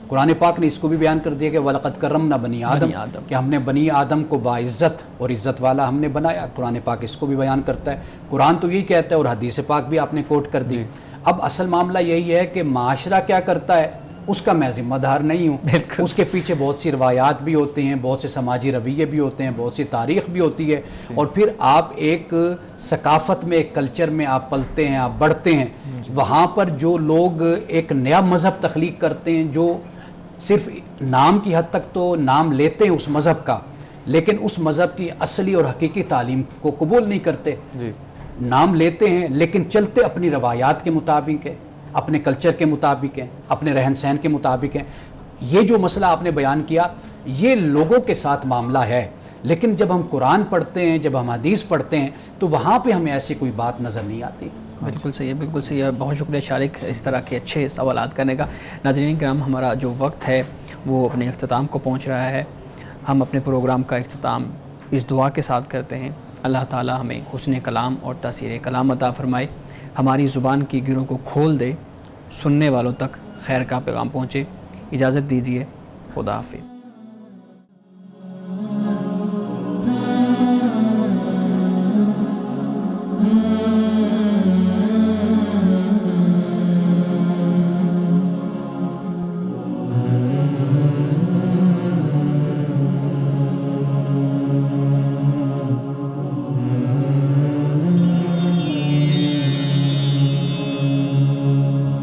قرآن پاک نے اس کو بھی بیان کر دیا کہ وَلَقَدْ كَرَّمْنَا بَنِي آدم، کہ ہم نے بنی آدم کو باعزت اور عزت والا ہم نے بنایا. قرآن پاک اس کو بھی بیان کرتا ہے. قرآن تو یہی کہتا ہے اور حدیث پاک بھی آپ نے کوٹ کر دی. اب اصل معاملہ یہی ہے کہ معاشرہ کیا کرتا ہے اس کا میں ذمہ دار نہیں ہوں. اس کے پیچھے بہت سی روایات بھی ہوتے ہیں، بہت سے سماجی رویے بھی ہوتے ہیں، بہت سی تاریخ بھی ہوتی ہے، اور پھر آپ ایک ثقافت میں، ایک کلچر میں آپ پلتے ہیں، آپ بڑھتے ہیں. وہاں پر جو لوگ ایک نیا مذہب تخلیق کرتے ہیں، جو صرف نام کی حد تک تو نام لیتے ہیں اس مذہب کا، لیکن اس مذہب کی اصلی اور حقیقی تعلیم کو قبول نہیں کرتے. نام لیتے ہیں لیکن چلتے اپنی روایات کے مطابق ہیں، اپنے کلچر کے مطابق ہیں، اپنے رہن سہن کے مطابق ہیں. یہ جو مسئلہ آپ نے بیان کیا یہ لوگوں کے ساتھ معاملہ ہے، لیکن جب ہم قرآن پڑھتے ہیں، جب ہم حدیث پڑھتے ہیں تو وہاں پہ ہمیں ایسی کوئی بات نظر نہیں آتی. بالکل صحیح ہے، بالکل صحیح ہے. بہت شکریہ شارق اس طرح کے اچھے سوالات کرنے کا. ناظرین کرام، ہمارا جو وقت ہے وہ اپنے اختتام کو پہنچ رہا ہے. ہم اپنے پروگرام کا اختتام اس دعا کے ساتھ کرتے ہیں، اللہ تعالی ہمیں حسن کلام اور تاثیر کلام عطا فرمائے، ہماری زبان کی گروں کو کھول دے، سننے والوں تک خیر کا پیغام پہنچے. اجازت دیجیے، خدا حافظ.